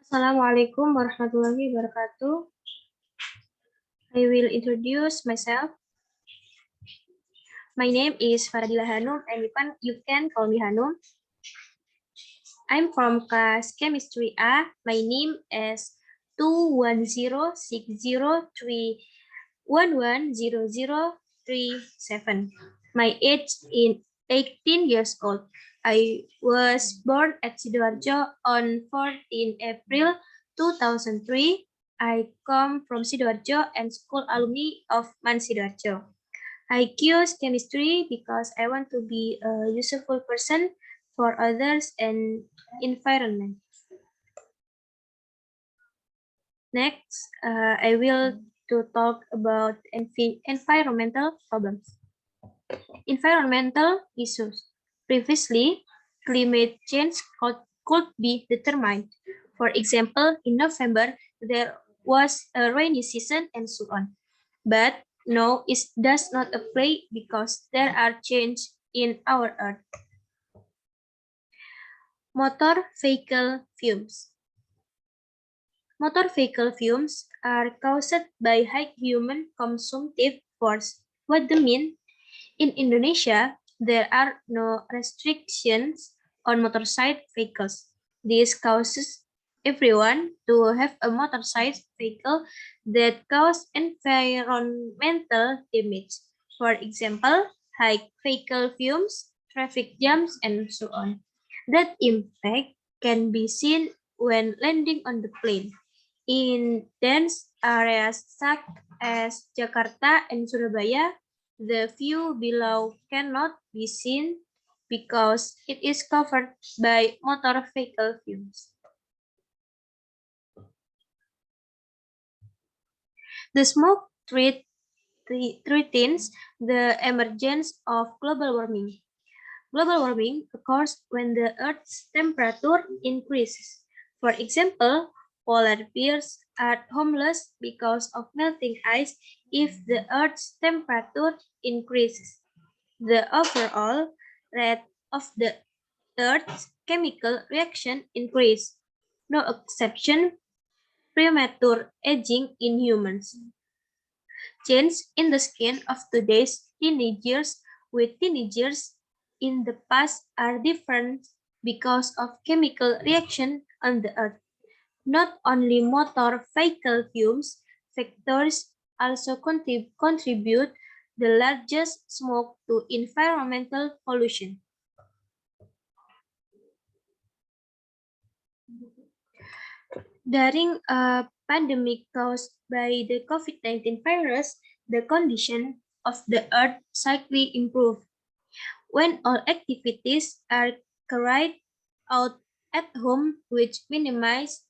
Assalamualaikum warahmatullahi wabarakatuh. I will introduce myself. My name is Faradila Hanum, and you can call me Hanum. I'm from class Chemistry A. My name is 21063110037. My age is 18 years old. I was born at Sidoarjo on 14 April 2003. I come from Sidoarjo and school alumni of Man Sidoarjo. I choose chemistry because I want to be a useful person for others and environment. Next, I will to talk about environmental problems. Environmental issues. Previously, climate change could be determined. For example, in November, there was a rainy season and so on. But no, it does not apply because there are changes in our Earth. Motor vehicle fumes. Motor vehicle fumes are caused by high human consumptive force. What do you mean? In Indonesia, there are no restrictions on motorcycle vehicles. This causes everyone to have a motorcycle vehicle that cause environmental damage. For example, high vehicle fumes, traffic jams, and so on. That impact can be seen when landing on the plane. In dense areas such as Jakarta and Surabaya, the view below cannot be seen because it is covered by motor vehicle fumes. The smoke threatens the emergence of global warming. Global warming occurs when the Earth's temperature increases. For example, polar bears are homeless because of melting ice if the Earth's temperature increases. The overall rate of the Earth's chemical reaction increase. No exception, premature aging in humans. Change in the skin of today's teenagers with teenagers in the past are different because of chemical reaction on the earth. Not only motor vehicle fumes, factors also contribute the largest smoke to environmental pollution. During a pandemic caused by the COVID-19 virus, the condition of the earth slightly improved. When all activities are carried out at home, which minimize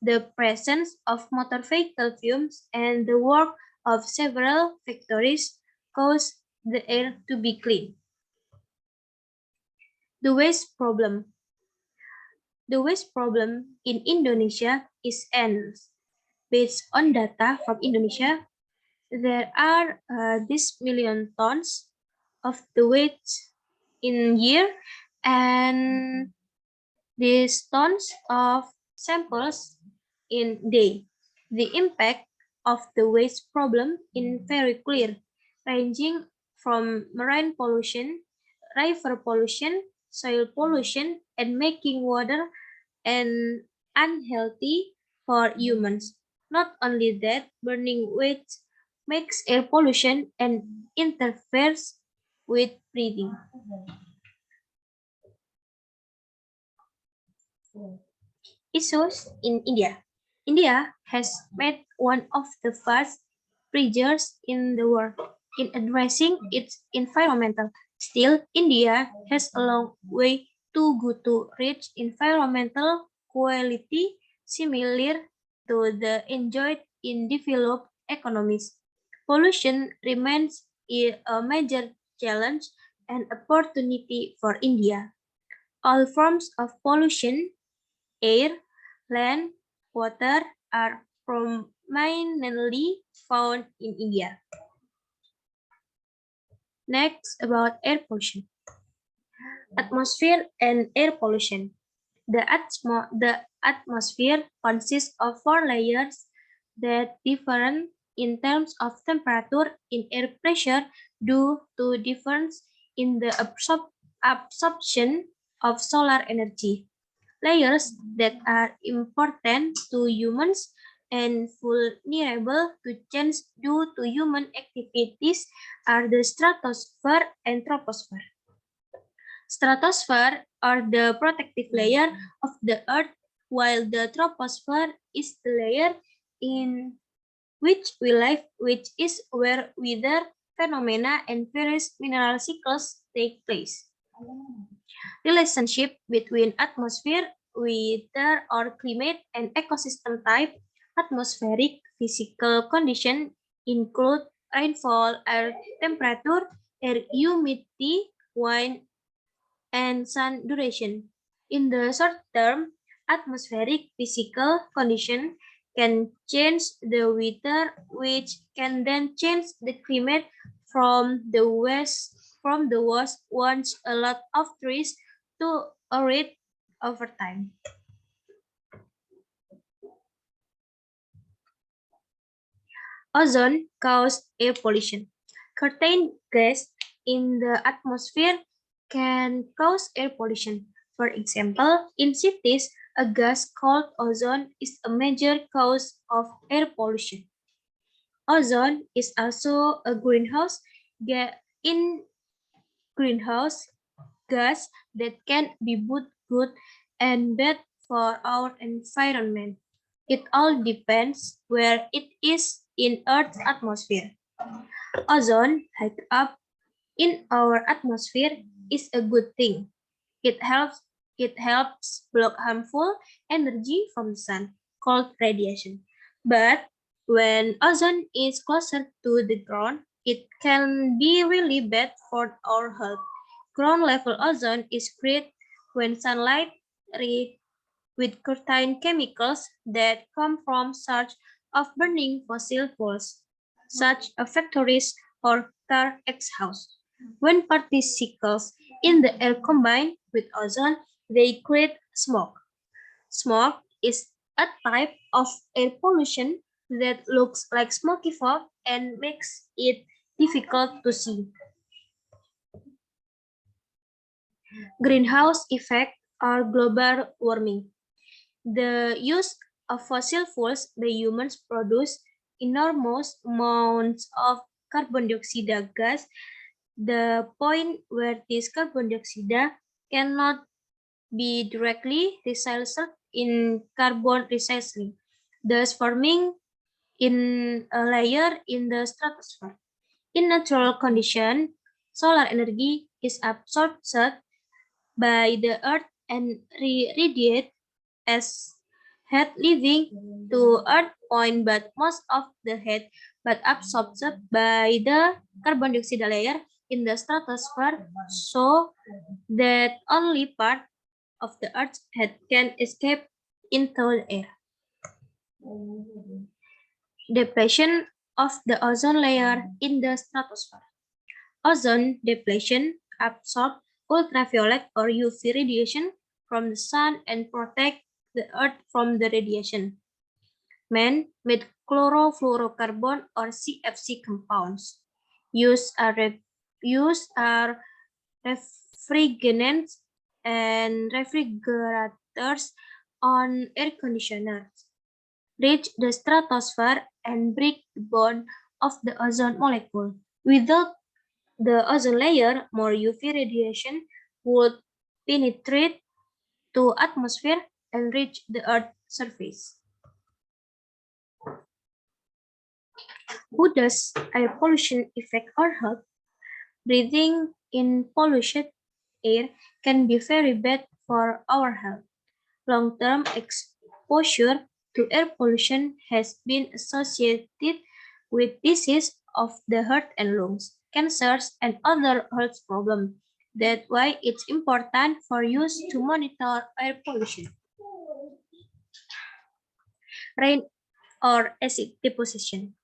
the presence of motor vehicle fumes and the work of several factories cause the air to be clean. The waste problem. The waste problem in Indonesia is endless. Based on data from Indonesia, there are this million tons of the waste in year, and these tons of samples in day. The impact of the waste problem is very clear, ranging from marine pollution, river pollution, soil pollution, and making water and unhealthy for humans. Not only that, burning waste makes air pollution and interferes with breathing. Issues in India. India has made one of the first preachers in the world in addressing its environmental. Still, India has a long way to go to reach environmental quality similar to the enjoyed in developed economies. Pollution remains a major challenge and opportunity for India. All forms of pollution, air, land, water, are prominently found in India. Next, about air pollution. Atmosphere and air pollution. The atmosphere consists of four layers that differ in terms of temperature in air pressure due to difference in the absorption of solar energy. Layers that are important to humans and vulnerable to change due to human activities are the stratosphere and troposphere. Stratosphere are the protective layer of the Earth, while the troposphere is the layer in which we live, which is where weather phenomena and various mineral cycles take place. Relationship between atmosphere, weather or climate, and ecosystem type. Atmospheric physical condition include rainfall, air temperature, air humidity, wind, and sun duration. In the short term, atmospheric physical condition can change the weather, which can then change the climate from the west once a lot of trees to arid over time. Ozone causes air pollution. Certain gas in the atmosphere can cause air pollution. For example, in cities, a gas called ozone is a major cause of air pollution. Ozone is also a greenhouse gas greenhouse gas that can be both good and bad for our environment. It all depends where it is in Earth's atmosphere. Ozone high up in our atmosphere is a good thing. It helps block harmful energy from the sun, called radiation. But when ozone is closer to the ground, it can be really bad for our health. Ground level ozone is created when sunlight with certain chemicals that come from sources of burning fossil fuels, such as factories or car exhaust. When particles in the air combine with ozone, they create smoke. Smoke is a type of air pollution that looks like smoky fog and makes it difficult to see. Greenhouse effect or global warming. The use of fossil fuels by humans produce enormous amounts of carbon dioxide gas. The point where this carbon dioxide cannot be directly recycled in carbon recycling, thus forming in a layer in the stratosphere. In natural condition, solar energy is absorbed by the earth and radiated as heat leaving to earth point, but most of the heat but absorbed by the carbon dioxide layer in the stratosphere, so that only part of the earth's heat can escape into the air. Depletion of the ozone layer in the stratosphere. Ozone depletion absorbs ultraviolet or UV radiation from the sun and protect the earth from the radiation. Man-made chlorofluorocarbon or CFC compounds used are refrigerants and refrigerators on air conditioners. Reach the stratosphere and break the bond of the ozone molecule. Without the ozone layer, more UV radiation would penetrate to atmosphere and reach the Earth's surface. How does air pollution affect our health? Breathing in polluted air can be very bad for our health. Long-term exposure to air pollution has been associated with disease of the heart and lungs, cancers, and other health problems. That's why it's important for you to monitor air pollution. Rain or acid deposition.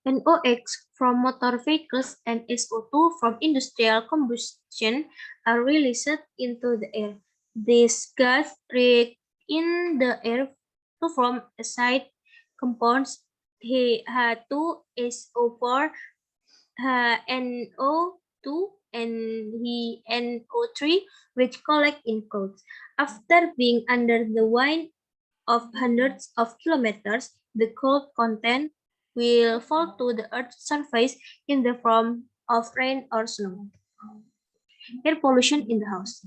NOx from motor vehicles and SO2 from industrial combustion are released into the air. These gases react in the air to form acid compounds H2SO4, NO2, and NO3, which collect in clouds. After being under the wind of hundreds of kilometers, the cold content will fall to the Earth's surface in the form of rain or snow. Air pollution in the house.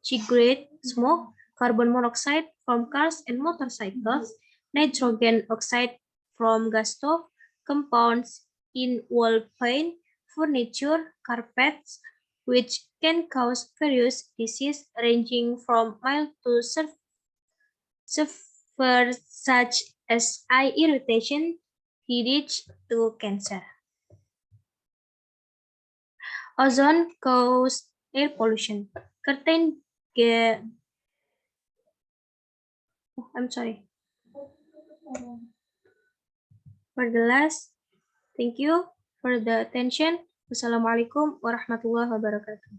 Cigarette smoke, carbon monoxide from cars and motorcycles, nitrogen oxide from gas stove, compounds in wall paint, furniture, carpets, which can cause various diseases ranging from mild to severe, such as eye irritation, headache to cancer. Ozone causes air pollution. Curtain I'm sorry. For the last, thank you for the attention. Wassalamualaikum warahmatullahi wabarakatuh.